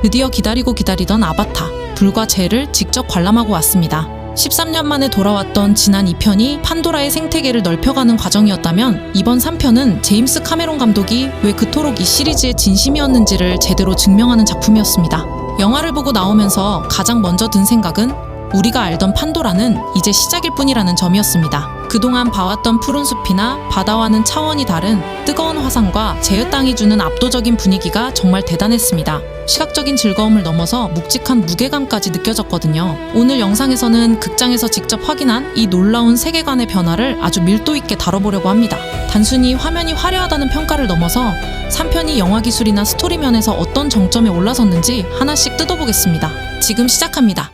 드디어 기다리고 기다리던 아바타, 불과 젤을 직접 관람하고 왔습니다. 13년 만에 돌아왔던 지난 2편이 판도라의 생태계를 넓혀가는 과정이었다면 이번 3편은 제임스 카메론 감독이 왜 그토록 이 시리즈의 진심이었는지를 제대로 증명하는 작품이었습니다. 영화를 보고 나오면서 가장 먼저 든 생각은 우리가 알던 판도라는 이제 시작일 뿐이라는 점이었습니다. 그동안 봐왔던 푸른 숲이나 바다와는 차원이 다른 뜨거운 화산과 제의 땅이 주는 압도적인 분위기가 정말 대단했습니다. 시각적인 즐거움을 넘어서 묵직한 무게감까지 느껴졌거든요. 오늘 영상에서는 극장에서 직접 확인한 이 놀라운 세계관의 변화를 아주 밀도 있게 다뤄보려고 합니다. 단순히 화면이 화려하다는 평가를 넘어서 3편이 영화 기술이나 스토리 면에서 어떤 정점에 올라섰는지 하나씩 뜯어보겠습니다. 지금 시작합니다.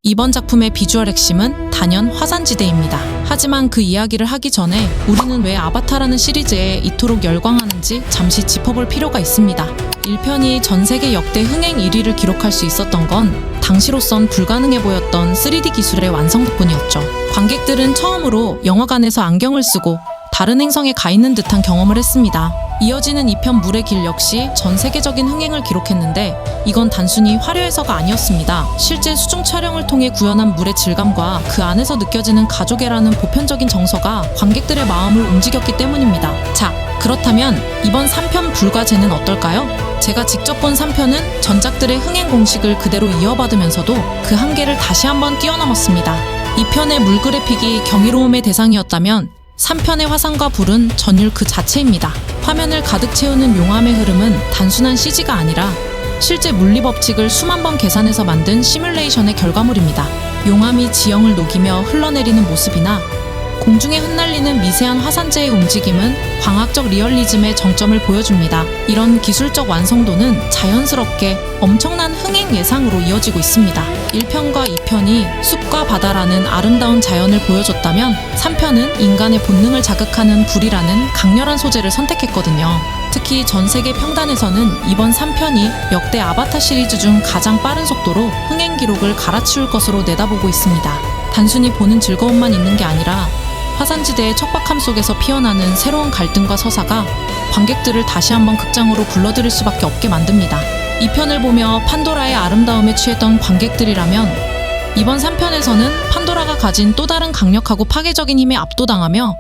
이번 작품의 비주얼 핵심은 단연 화산지대입니다. 하지만 그 이야기를 하기 전에 우리는 왜 아바타라는 시리즈에 이토록 열광하는지 잠시 짚어볼 필요가 있습니다. 1편이 전세계 역대 흥행 1위를 기록할 수 있었던 건 당시로선 불가능해 보였던 3D 기술의 완성 덕분이었죠. 관객들은 처음으로 영화관에서 안경을 쓰고 다른 행성에 가 있는 듯한 경험을 했습니다. 이어지는 2편 물의 길 역시 전 세계적인 흥행을 기록했는데 이건 단순히 화려해서가 아니었습니다. 실제 수중 촬영을 통해 구현한 물의 질감과 그 안에서 느껴지는 가족애라는 보편적인 정서가 관객들의 마음을 움직였기 때문입니다. 자, 그렇다면 이번 3편 불과제는 어떨까요? 제가 직접 본 3편은 전작들의 흥행 공식을 그대로 이어받으면서도 그 한계를 다시 한번 뛰어넘었습니다. 2편의 물 그래픽이 경이로움의 대상이었다면 3편의 화산과 불은 전율 그 자체입니다. 화면을 가득 채우는 용암의 흐름은 단순한 CG가 아니라 실제 물리 법칙을 수만 번 계산해서 만든 시뮬레이션의 결과물입니다. 용암이 지형을 녹이며 흘러내리는 모습이나 공중에 흩날리는 미세한 화산재의 움직임은 광학적 리얼리즘의 정점을 보여줍니다. 이런 기술적 완성도는 자연스럽게 엄청난 흥행 예상으로 이어지고 있습니다. 1편과 2편이 숲과 바다라는 아름다운 자연을 보여줬다면 3편은 인간의 본능을 자극하는 불이라는 강렬한 소재를 선택했거든요. 특히 전 세계 평단에서는 이번 3편이 역대 아바타 시리즈 중 가장 빠른 속도로 흥행 기록을 갈아치울 것으로 내다보고 있습니다. 단순히 보는 즐거움만 있는 게 아니라 화산지대의 척박함 속에서 피어나는 새로운 갈등과 서사가 관객들을 다시 한번 극장으로 불러들일 수밖에 없게 만듭니다. 2편을 보며 판도라의 아름다움에 취했던 관객들이라면 이번 3편에서는 판도라가 가진 또 다른 강력하고 파괴적인 힘에 압도당하며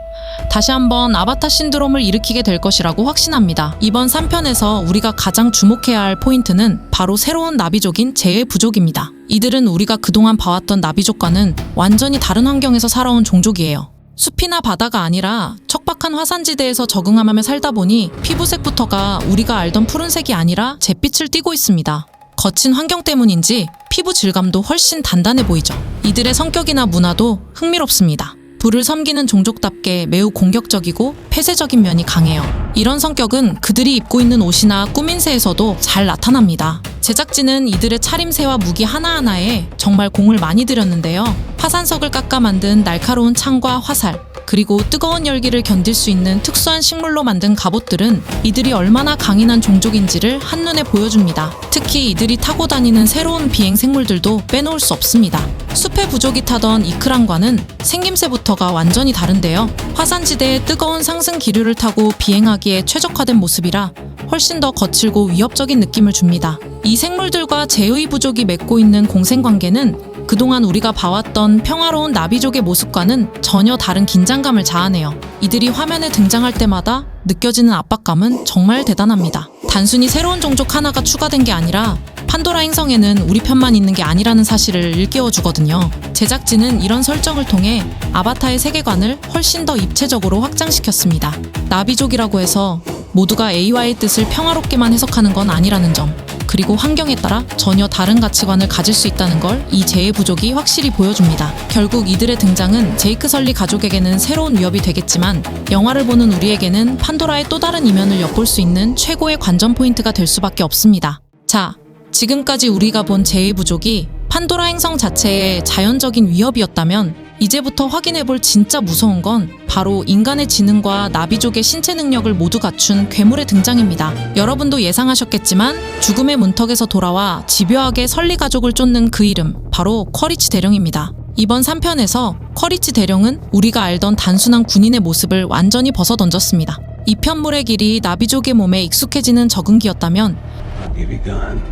다시 한번 아바타 신드롬을 일으키게 될 것이라고 확신합니다. 이번 3편에서 우리가 가장 주목해야 할 포인트는 바로 새로운 나비족인 제의 부족입니다. 이들은 우리가 그동안 봐왔던 나비족과는 완전히 다른 환경에서 살아온 종족이에요. 숲이나 바다가 아니라 척박한 화산지대에서 적응하며 살다 보니 피부색부터가 우리가 알던 푸른색이 아니라 잿빛을 띠고 있습니다. 거친 환경 때문인지 피부 질감도 훨씬 단단해 보이죠. 이들의 성격이나 문화도 흥미롭습니다. 불을 섬기는 종족답게 매우 공격적이고 폐쇄적인 면이 강해요. 이런 성격은 그들이 입고 있는 옷이나 꾸민새에서도 잘 나타납니다. 제작진은 이들의 차림새와 무기 하나하나에 정말 공을 많이 들였는데요. 화산석을 깎아 만든 날카로운 창과 화살, 그리고 뜨거운 열기를 견딜 수 있는 특수한 식물로 만든 갑옷들은 이들이 얼마나 강인한 종족인지를 한눈에 보여줍니다. 특히 이들이 타고 다니는 새로운 비행 생물들도 빼놓을 수 없습니다. 숲의 부족이 타던 이크란과는 생김새부터가 완전히 다른데요. 화산지대의 뜨거운 상승 기류를 타고 비행하기에 최적화된 모습이라 훨씬 더 거칠고 위협적인 느낌을 줍니다. 이 생물들과 제의 부족이 맺고 있는 공생관계는 그동안 우리가 봐왔던 평화로운 나비족의 모습과는 전혀 다른 긴장감을 자아내요. 이들이 화면에 등장할 때마다 느껴지는 압박감은 정말 대단합니다. 단순히 새로운 종족 하나가 추가된 게 아니라 판도라 행성에는 우리 편만 있는 게 아니라는 사실을 일깨워주거든요. 제작진은 이런 설정을 통해 아바타의 세계관을 훨씬 더 입체적으로 확장시켰습니다. 나비족이라고 해서 모두가 A와의 뜻을 평화롭게만 해석하는 건 아니라는 점, 그리고 환경에 따라 전혀 다른 가치관을 가질 수 있다는 걸 이 제의 부족이 확실히 보여줍니다. 결국 이들의 등장은 제이크 설리 가족에게는 새로운 위협이 되겠지만 영화를 보는 우리에게는 판도라의 또 다른 이면을 엿볼 수 있는 최고의 관전 포인트가 될 수밖에 없습니다. 자, 지금까지 우리가 본 제의 부족이 판도라 행성 자체의 자연적인 위협이었다면 이제부터 확인해볼 진짜 무서운 건 바로 인간의 지능과 나비족의 신체 능력을 모두 갖춘 괴물의 등장입니다. 여러분도 예상하셨겠지만 죽음의 문턱에서 돌아와 집요하게 설리 가족을 쫓는 그 이름, 바로 쿼리치 대령입니다. 이번 3편에서 쿼리치 대령은 우리가 알던 단순한 군인의 모습을 완전히 벗어던졌습니다. 이 편물의 길이 나비족의 몸에 익숙해지는 적응기였다면 I'll give you guns.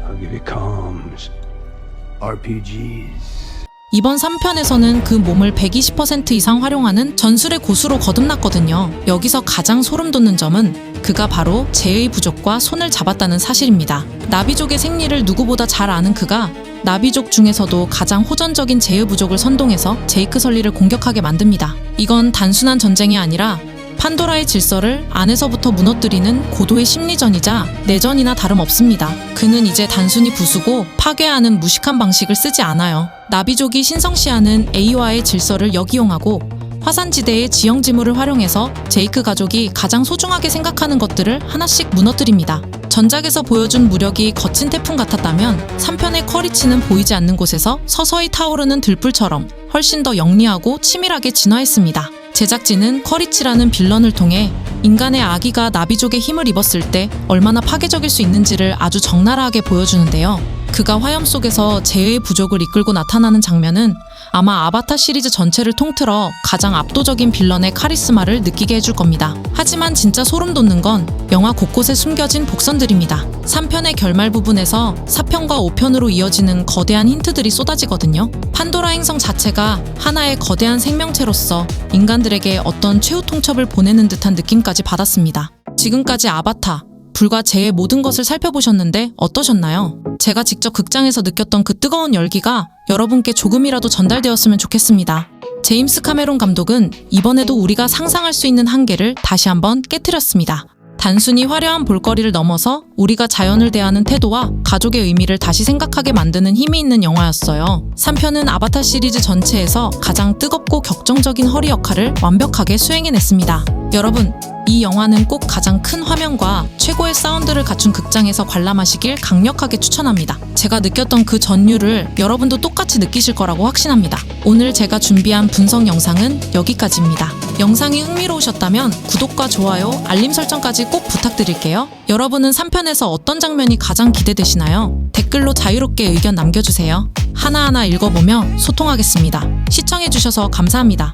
I'll give you comms. RPGs. 이번 3편에서는 그 몸을 120% 이상 활용하는 전술의 고수로 거듭났거든요. 여기서 가장 소름 돋는 점은 그가 바로 재의 부족과 손을 잡았다는 사실입니다. 나비족의 생리를 누구보다 잘 아는 그가 나비족 중에서도 가장 호전적인 재의 부족을 선동해서 제이크 설리를 공격하게 만듭니다. 이건 단순한 전쟁이 아니라 판도라의 질서를 안에서부터 무너뜨리는 고도의 심리전이자 내전이나 다름없습니다. 그는 이제 단순히 부수고 파괴하는 무식한 방식을 쓰지 않아요. 나비족이 신성시하는 A와의 질서를 역이용하고 화산지대의 지형지물을 활용해서 제이크 가족이 가장 소중하게 생각하는 것들을 하나씩 무너뜨립니다. 전작에서 보여준 무력이 거친 태풍 같았다면 3편의 커리치는 보이지 않는 곳에서 서서히 타오르는 들불처럼 훨씬 더 영리하고 치밀하게 진화했습니다. 제작진은 커리치라는 빌런을 통해 인간의 아기가 나비족의 힘을 입었을 때 얼마나 파괴적일 수 있는지를 아주 적나라하게 보여주는데요. 그가 화염 속에서 재의 부족을 이끌고 나타나는 장면은 아마 아바타 시리즈 전체를 통틀어 가장 압도적인 빌런의 카리스마를 느끼게 해줄 겁니다. 하지만 진짜 소름 돋는 건 영화 곳곳에 숨겨진 복선들입니다. 3편의 결말 부분에서 4편과 5편으로 이어지는 거대한 힌트들이 쏟아지거든요. 판도라 행성 자체가 하나의 거대한 생명체로서 인간들에게 어떤 최후 통첩을 보내는 듯한 느낌까지 받았습니다. 지금까지 아바타, 불과 재의 모든 것을 살펴보셨는데 어떠셨나요? 제가 직접 극장에서 느꼈던 그 뜨거운 열기가 여러분께 조금이라도 전달되었으면 좋겠습니다. 제임스 카메론 감독은 이번에도 우리가 상상할 수 있는 한계를 다시 한번 깨트렸습니다. 단순히 화려한 볼거리를 넘어서 우리가 자연을 대하는 태도와 가족의 의미를 다시 생각하게 만드는 힘이 있는 영화였어요. 3편은 아바타 시리즈 전체에서 가장 뜨겁고 격정적인 허리 역할을 완벽하게 수행해냈습니다. 여러분, 이 영화는 꼭 가장 큰 화면과 최고의 사운드를 갖춘 극장에서 관람하시길 강력하게 추천합니다. 제가 느꼈던 그 전율을 여러분도 똑같이 느끼실 거라고 확신합니다. 오늘 제가 준비한 분석 영상은 여기까지입니다. 영상이 흥미로우셨다면 구독과 좋아요, 알림 설정까지 꼭 부탁드릴게요. 여러분은 3편에서 어떤 장면이 가장 기대되시나요? 댓글로 자유롭게 의견 남겨주세요. 하나하나 읽어보며 소통하겠습니다. 시청해주셔서 감사합니다.